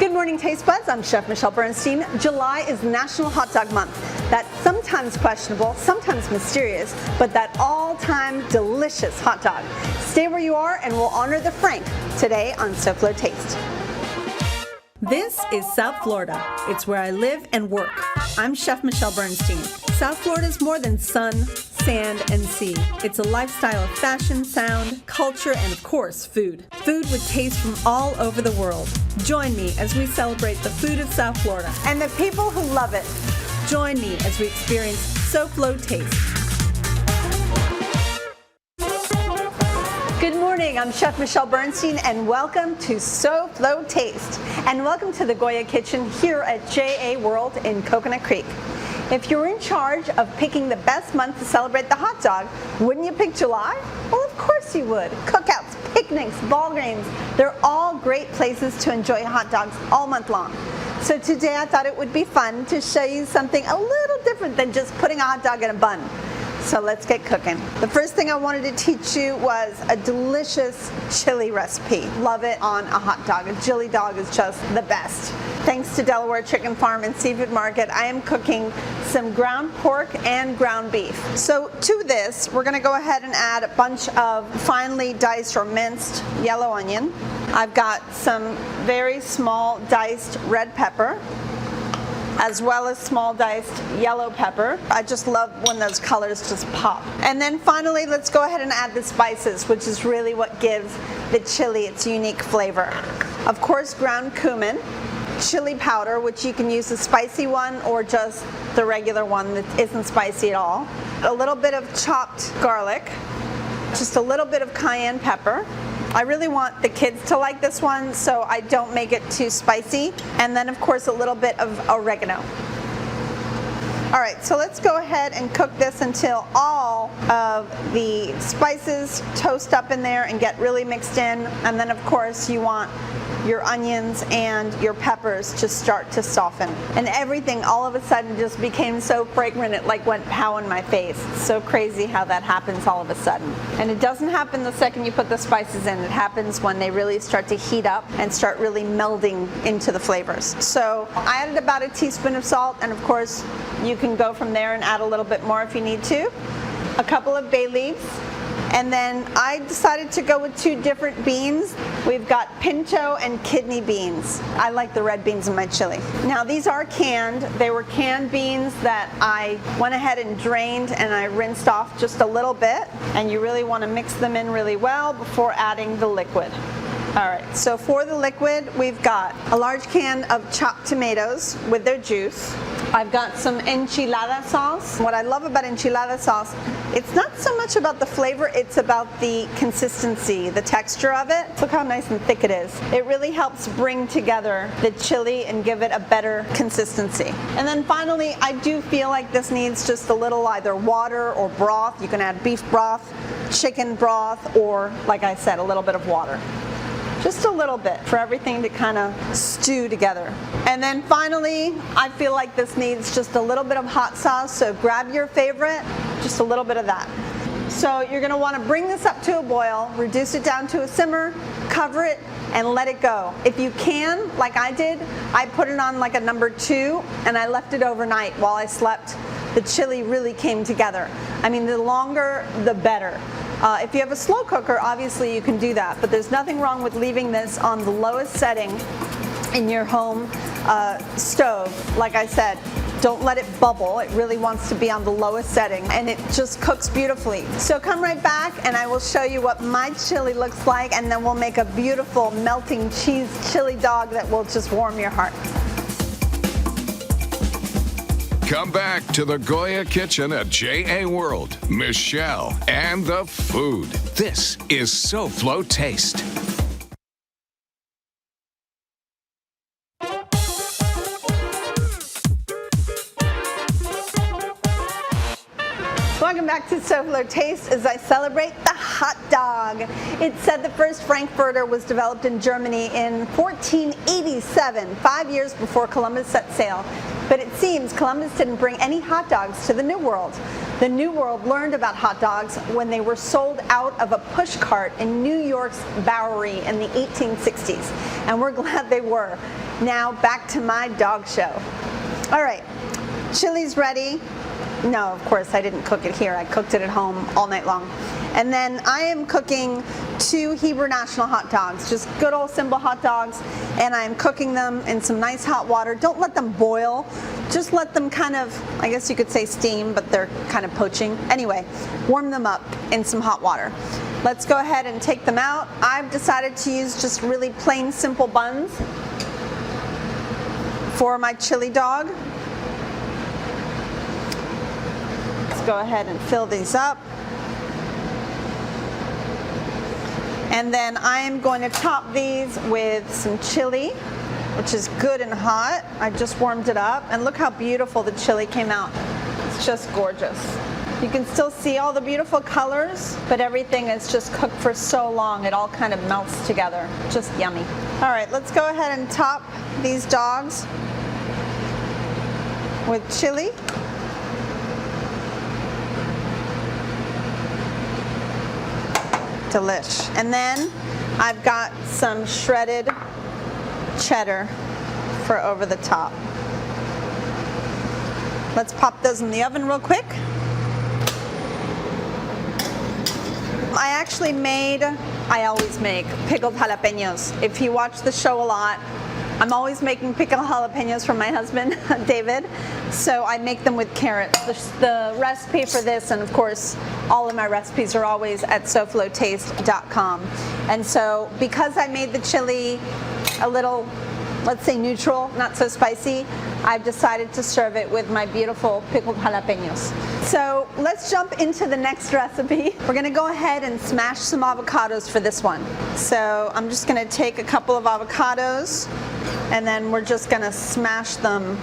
Good morning, Taste Buds. I'm Chef Michelle Bernstein. July is National Hot Dog Month. That's sometimes questionable, sometimes mysterious, but that all-time delicious hot dog. Stay where you are and we'll honor the Frank today on SoFlo Taste. This is South Florida. It's where I live and work. I'm Chef Michelle Bernstein. South Florida is more than sun, sand, and sea. It's a lifestyle of fashion, sound, culture, and of course, food. Food with taste from all over the world. Join me as we celebrate the food of South Florida and the people who love it. Join me as we experience SoFlo Taste. Good morning, I'm Chef Michelle Bernstein and welcome to SoFlo Taste. And welcome to the Goya Kitchen here at JA World in Coconut Creek. If you're in charge of picking the best month to celebrate the hot dog, wouldn't you pick July? Well, of course you would. Cookouts, picnics, ball games, they're all great places to enjoy hot dogs all month long. So today I thought it would be fun to show you something a little different than just putting a hot dog in a bun. So let's get cooking. The first thing I wanted to teach you was a delicious chili recipe. Love it on a hot dog. A chili dog is just the best. Thanks to Delaware Chicken Farm and Seafood Market, I am cooking some ground pork and ground beef. So to this, we're gonna go ahead and add a bunch of finely diced or minced yellow onion. I've got some very small diced red pepper, as well as small diced yellow pepper. I just love when those colors just pop. And then finally, let's go ahead and add the spices, which is really what gives the chili its unique flavor. Of course, ground cumin, chili powder, which you can use a spicy one or just the regular one that isn't spicy at all. A little bit of chopped garlic, just a little bit of cayenne pepper. I really want the kids to like this one, so I don't make it too spicy. And then, of course, a little bit of oregano. All right, so let's go ahead and cook this until all of the spices toast up in there and get really mixed in. And then, of course, you want your onions and your peppers to start to soften. And everything all of a sudden just became so fragrant it like went pow in my face. It's so crazy how that happens all of a sudden. And it doesn't happen the second you put the spices in. It happens when they really start to heat up and start really melding into the flavors. So I added about a teaspoon of salt, and of course you can go from there and add a little bit more if you need to. A couple of bay leaves. And then I decided to go with two different beans. We've got pinto and kidney beans. I like the red beans in my chili. Now these are canned. They were canned beans that I went ahead and drained and I rinsed off just a little bit. And you really want to mix them in really well before adding the liquid. All right, so for the liquid, we've got a large can of chopped tomatoes with their juice. I've got some enchilada sauce. What I love about enchilada sauce, it's not so much about the flavor, it's about the consistency, the texture of it. Look how nice and thick it is. It really helps bring together the chili and give it a better consistency. And then finally, I do feel like this needs just a little either water or broth. You can add beef broth, chicken broth, or like I said, a little bit of water. Just a little bit for everything to kind of stew together. And then finally, I feel like this needs just a little bit of hot sauce, so grab your favorite, just a little bit of that. So you're gonna wanna bring this up to a boil, reduce it down to a simmer, cover it, and let it go. If you can, like I did, I put it on like a number 2, and I left it overnight while I slept. The chili really came together. I mean, the longer, the better. If you have a slow cooker, obviously you can do that, but there's nothing wrong with leaving this on the lowest setting in your home stove. Like I said, don't let it bubble. It really wants to be on the lowest setting, and it just cooks beautifully. So come right back and I will show you what my chili looks like, and then we'll make a beautiful melting cheese chili dog that will just warm your heart. Come back to the Goya Kitchen at JA World, Michelle, and the food. This is SoFlo Taste. Welcome back to SoFlo Taste as I celebrate the hot dog. It said the first Frankfurter was developed in Germany in 1487, 5 years before Columbus set sail. But it seems Columbus didn't bring any hot dogs to the New World. The New World learned about hot dogs when they were sold out of a push cart in New York's Bowery in the 1860s. And we're glad they were. Now back to my dog show. All right, chili's ready. No, of course I didn't cook it here. I cooked it at home all night long. And then I am cooking 2 Hebrew National hot dogs, just good old simple hot dogs, and I'm cooking them in some nice hot water. Don't let them boil, just let them kind of, I guess you could say steam, but they're kind of poaching. Anyway, warm them up in some hot water. Let's go ahead and take them out. I've decided to use just really plain simple buns for my chili dog. Let's go ahead and fill these up. And then I am going to top these with some chili, which is good and hot. I just warmed it up, and look how beautiful the chili came out. It's just gorgeous. You can still see all the beautiful colors, but everything is just cooked for so long, it all kind of melts together. Just yummy. All right, let's go ahead and top these dogs with chili. Delish. And then I've got some shredded cheddar for over the top. Let's pop those in the oven real quick. I always make pickled jalapenos. If you watch the show a lot, I'm always making pickled jalapenos for my husband, David. So I make them with carrots. The recipe for this, and of course, all of my recipes are always at soflotaste.com. And so because I made the chili a little, let's say neutral, not so spicy, I've decided to serve it with my beautiful pickled jalapenos. So let's jump into the next recipe. We're gonna go ahead and smash some avocados for this one. So I'm just gonna take a couple of avocados, and then we're just gonna smash them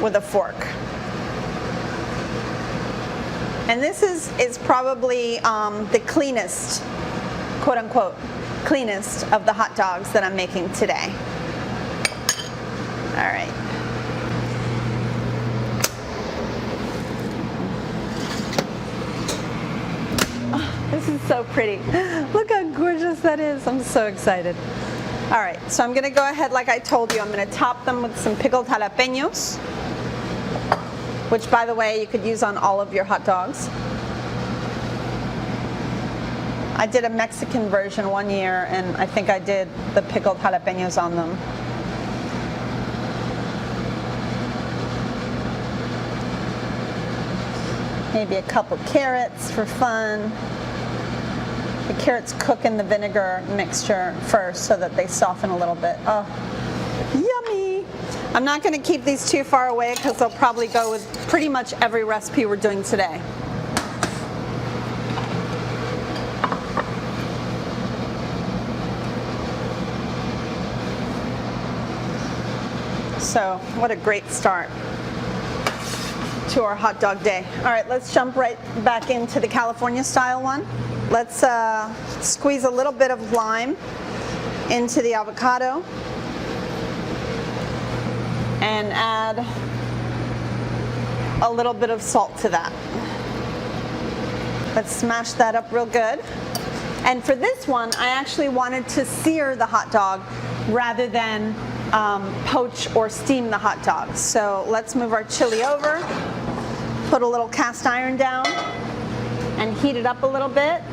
with a fork. And this is probably the cleanest, quote unquote, cleanest of the hot dogs that I'm making today. All right. Oh, this is so pretty. Look how gorgeous that is. I'm so excited. All right, so I'm gonna go ahead, like I told you, I'm gonna top them with some pickled jalapenos, which, by the way, you could use on all of your hot dogs. I did a Mexican version one year, and I think I did the pickled jalapenos on them. Maybe a couple carrots for fun. The carrots cook in the vinegar mixture first so that they soften a little bit. Oh, yummy. I'm not going to keep these too far away because they'll probably go with pretty much every recipe we're doing today. So, what a great start to our hot dog day. All right, let's jump right back into the California style one. Let's squeeze a little bit of lime into the avocado and add a little bit of salt to that. Let's smash that up real good. And for this one, I actually wanted to sear the hot dog rather than poach or steam the hot dog. So let's move our chili over, put a little cast iron down, and heat it up a little bit.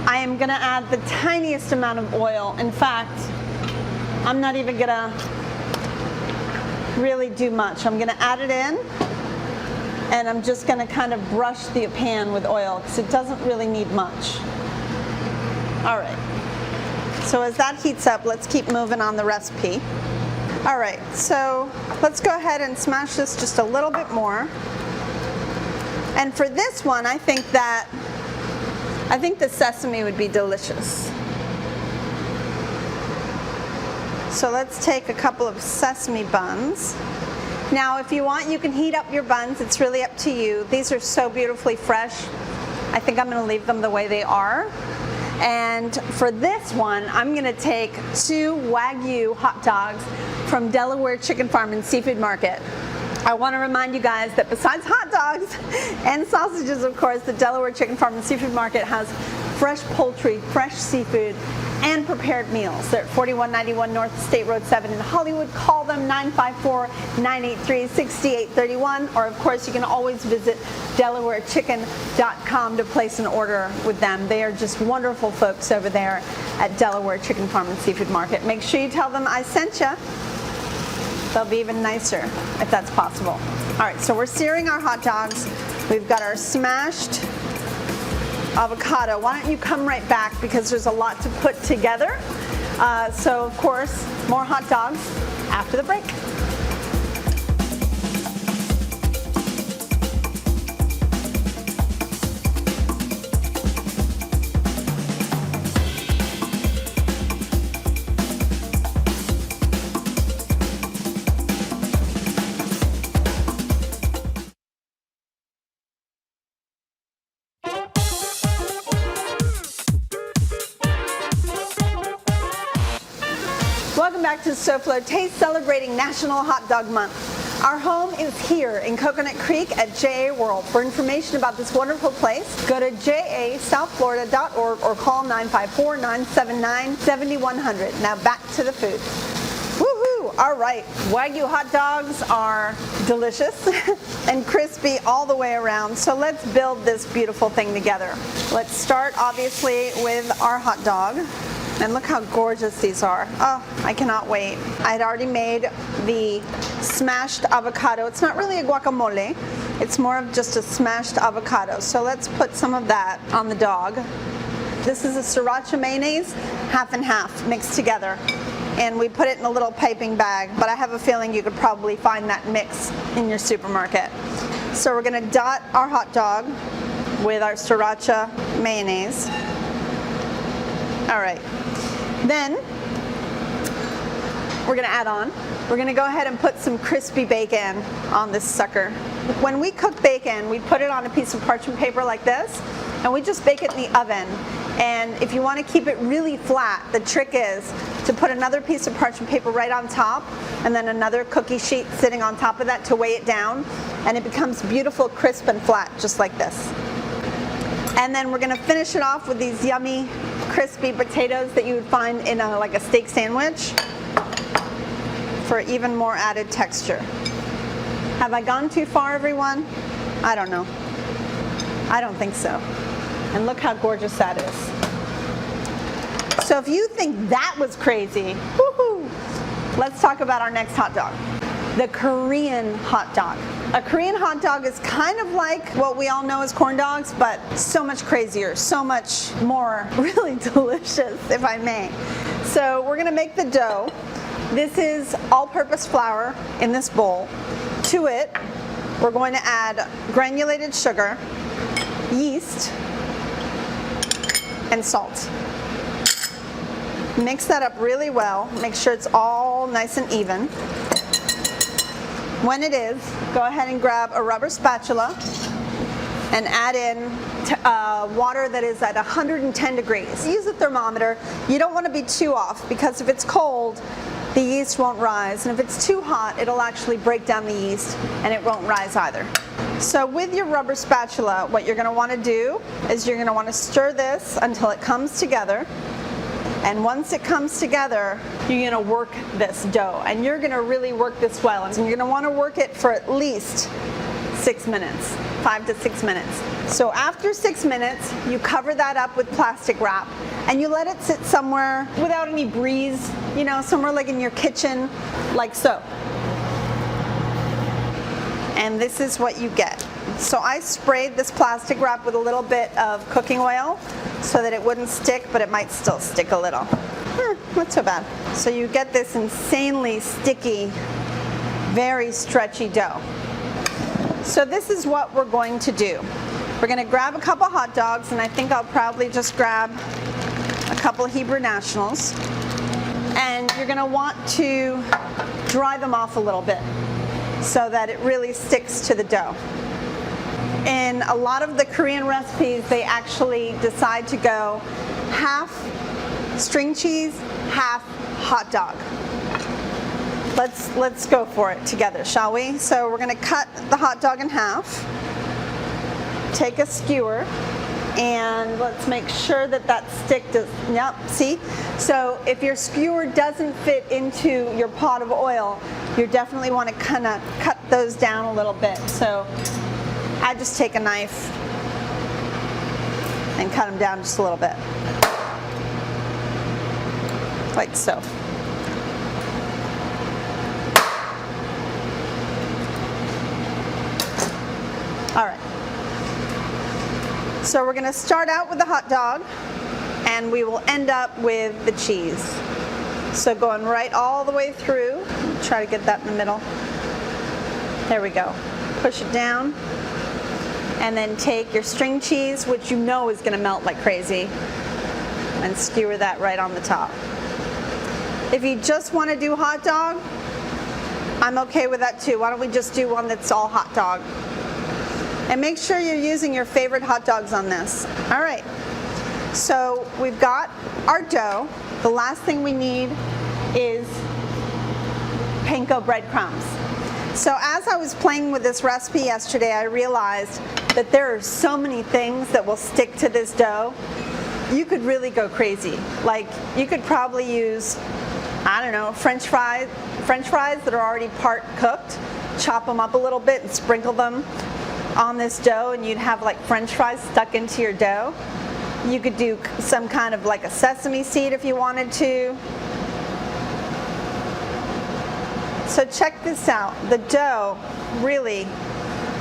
I am gonna add the tiniest amount of oil. In fact, I'm not even gonna really do much. I'm gonna add it in, and I'm just gonna kind of brush the pan with oil because it doesn't really need much. All right, so as that heats up, let's keep moving on the recipe. All right, so let's go ahead and smash this just a little bit more. And for this one, I think the sesame would be delicious. So let's take a couple of sesame buns. Now, if you want, you can heat up your buns. It's really up to you. These are so beautifully fresh. I think I'm going to leave them the way they are. And for this one, I'm going to take 2 Wagyu hot dogs from Delaware Chicken Farm and Seafood Market. I want to remind you guys that besides hot dogs and sausages, of course, the Delaware Chicken Farm and Seafood Market has fresh poultry, fresh seafood, and prepared meals. They're at 4191 North State Road 7 in Hollywood. Call them 954-983-6831, or of course you can always visit DelawareChicken.com to place an order with them. They are just wonderful folks over there at Delaware Chicken Farm and Seafood Market. Make sure you tell them I sent you. They'll be even nicer if that's possible. All right, so we're searing our hot dogs. We've got our smashed avocado. Why don't you come right back because there's a lot to put together. So of course, more hot dogs after the break. Welcome back to SoFlo Taste, celebrating National Hot Dog Month. Our home is here in Coconut Creek at JA World. For information about this wonderful place, go to jasouthflorida.org or call 954-979-7100. Now back to the food. Woohoo! All right, Wagyu hot dogs are delicious and crispy all the way around. So let's build this beautiful thing together. Let's start obviously with our hot dog. And look how gorgeous these are. Oh, I cannot wait. I had already made the smashed avocado. It's not really a guacamole. It's more of just a smashed avocado. So let's put some of that on the dog. This is a sriracha mayonnaise, half and half, mixed together. And we put it in a little piping bag, but I have a feeling you could probably find that mix in your supermarket. So we're gonna dot our hot dog with our sriracha mayonnaise. All right. Then we're going to add on. We're going to go ahead and put some crispy bacon on this sucker. When we cook bacon, we put it on a piece of parchment paper like this, and we just bake it in the oven. And if you want to keep it really flat, the trick is to put another piece of parchment paper right on top, and then another cookie sheet sitting on top of that to weigh it down, and it becomes beautiful, crisp, and flat, just like this. And then we're going to finish it off with these yummy, crispy potatoes that you would find in like a steak sandwich for even more added texture. Have I gone too far, everyone? I don't know. I don't think so. And look how gorgeous that is. So if you think that was crazy, woohoo, let's talk about our next hot dog. The Korean hot dog. A Korean hot dog is kind of like what we all know as corn dogs, but so much crazier, so much more really delicious, if I may. So we're gonna make the dough. This is all-purpose flour in this bowl. To it, we're going to add granulated sugar, yeast, and salt. Mix that up really well. Make sure it's all nice and even. When it is, go ahead and grab a rubber spatula and add in water that is at 110 degrees. Use a thermometer. You don't want to be too off because if it's cold, the yeast won't rise, and if it's too hot, it'll actually break down the yeast and it won't rise either. So with your rubber spatula, what you're going to want to do is you're going to want to stir this until it comes together. And once it comes together, you're going to work this dough, and you're going to really work this well. And you're going to want to work it for at least 6 minutes, 5 to 6 minutes. So after 6 minutes, you cover that up with plastic wrap, and you let it sit somewhere without any breeze, you know, somewhere like in your kitchen, like so. And this is what you get. So I sprayed this plastic wrap with a little bit of cooking oil so that it wouldn't stick, but it might still stick a little. Not so bad. So you get this insanely sticky, very stretchy dough. So this is what we're going to do. We're going to grab a couple hot dogs, and I think I'll probably just grab a couple Hebrew Nationals. And you're going to want to dry them off a little bit so that it really sticks to the dough. In a lot of the Korean recipes, they actually decide to go half string cheese, half hot dog. Let's go for it together, shall we? So we're going to cut the hot dog in half. Take a skewer And let's make sure that that stick does, yep, see? So if your skewer doesn't fit into your pot of oil, you definitely want to kind of cut those down a little bit. So I just take a knife and cut them down just a little bit. Like so. All right. So we're going to start out with the hot dog, and we will end up with the cheese. So going right all the way through. Try to get that in the middle. There we go. Push it down. And then take your string cheese, which you know is going to melt like crazy, and skewer that right on the top. If you just want to do hot dog, I'm okay with that too. Why don't we just do one that's all hot dog? And make sure you're using your favorite hot dogs on this. All right, so we've got our dough. The last thing we need is panko breadcrumbs. So as I was playing with this recipe yesterday, I realized that there are so many things that will stick to this dough. You could really go crazy. Like, you could probably use, I don't know, French fries that are already part cooked, chop them up a little bit and sprinkle them on this dough, and you'd have like French fries stuck into your dough. You could do some kind of like a sesame seed if you wanted to. So check this out. The dough really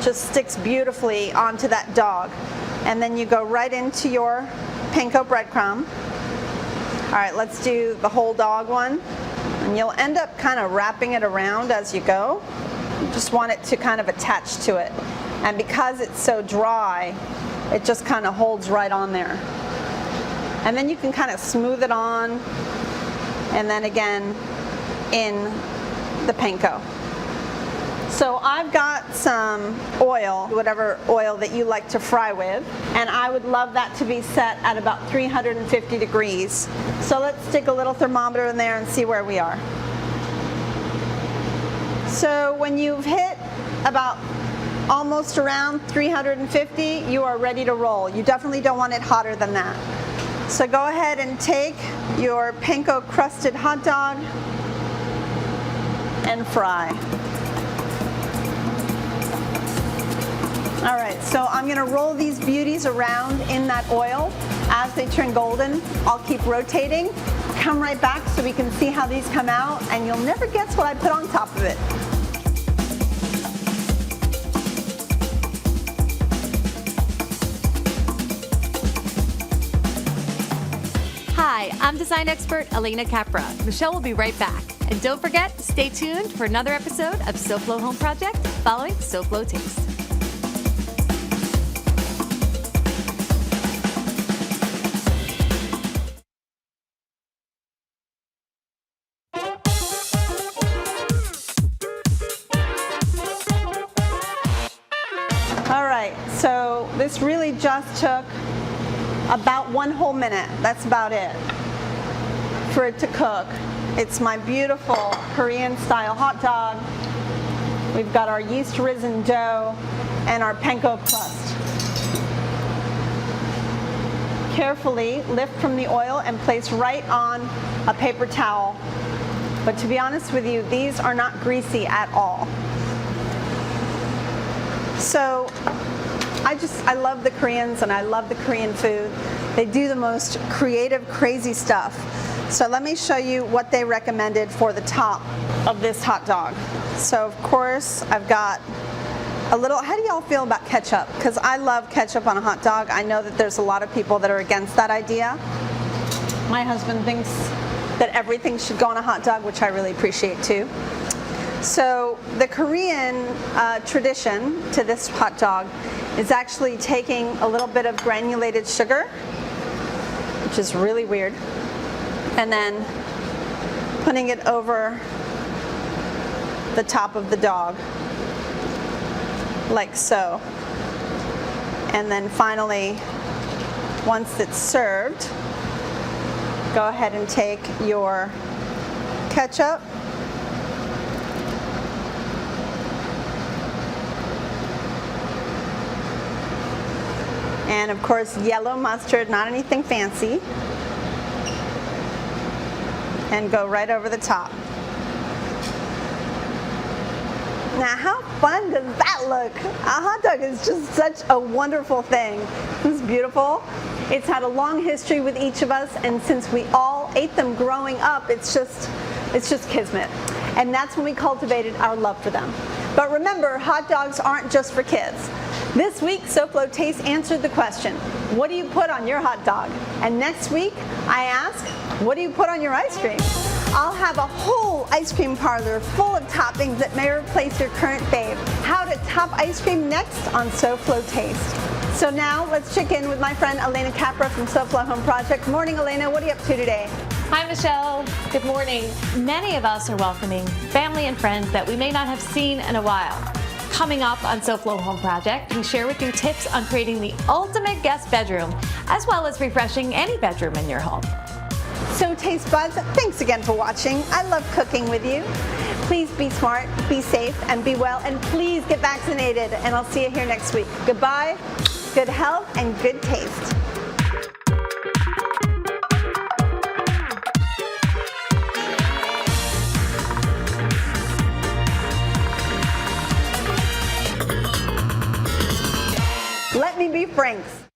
just sticks beautifully onto that dog. And then you go right into your panko breadcrumb. All right, let's do the whole dog one. And you'll end up kind of wrapping it around as you go. You just want it to kind of attach to it. And because it's so dry, it just kind of holds right on there. And then you can kind of smooth it on, and then again in the panko. So I've got some oil, whatever oil that you like to fry with, and I would love that to be set at about 350 degrees. So let's stick a little thermometer in there and see where we are. So when you've hit about almost around 350, you are ready to roll. You definitely don't want it hotter than that. So go ahead and take your panko crusted hot dog and fry. All right, so I'm gonna roll these beauties around in that oil. As they turn golden, I'll keep rotating. Come right back so we can see how these come out, and you'll never guess what I put on top of it. Hi, I'm design expert Elena Capra. Michelle will be right back. And don't forget, stay tuned for another episode of SoFlo Home Project following SoFlo Taste. All right, so this really just took about 1 whole minute. That's about it for it to cook. It's my beautiful Korean-style hot dog. We've got our yeast-risen dough and our panko crust. Carefully lift from the oil and place right on a paper towel. But to be honest with you, these are not greasy at all. So I love the Koreans and I love the Korean food. They do the most creative, crazy stuff. So let me show you what they recommended for the top of this hot dog. So of course I've got a little, how do y'all feel about ketchup? Because I love ketchup on a hot dog. I know that there's a lot of people that are against that idea. My husband thinks that everything should go on a hot dog, which I really appreciate too. So the Korean tradition to this hot dog is actually taking a little bit of granulated sugar, which is really weird, and then putting it over the top of the dog, like so. And then finally, once it's served, go ahead and take your ketchup And of course, yellow mustard, not anything fancy. And go right over the top. Now, how fun does that look? A hot dog is just such a wonderful thing. It's beautiful. It's had a long history with each of us, and since we all ate them growing up, it's just kismet. And that's when we cultivated our love for them. But remember, hot dogs aren't just for kids. This week, SoFlo Taste answered the question, what do you put on your hot dog? And next week, I ask, what do you put on your ice cream? I'll have a whole ice cream parlor full of toppings that may replace your current fave. How to top ice cream next on SoFlo Taste. So now let's check in with my friend Elena Capra from SoFlo Home Project. Morning, Elena. What are you up to today? Hi, Michelle. Good morning. Many of us are welcoming family and friends that we may not have seen in a while. Coming up on SoFlo Home Project, we share with you tips on creating the ultimate guest bedroom, as well as refreshing any bedroom in your home. So Taste Buds, thanks again for watching. I love cooking with you. Please be smart, be safe, and be well, and please get vaccinated. And I'll see you here next week. Goodbye, good health, and good taste. Let me be Frank's.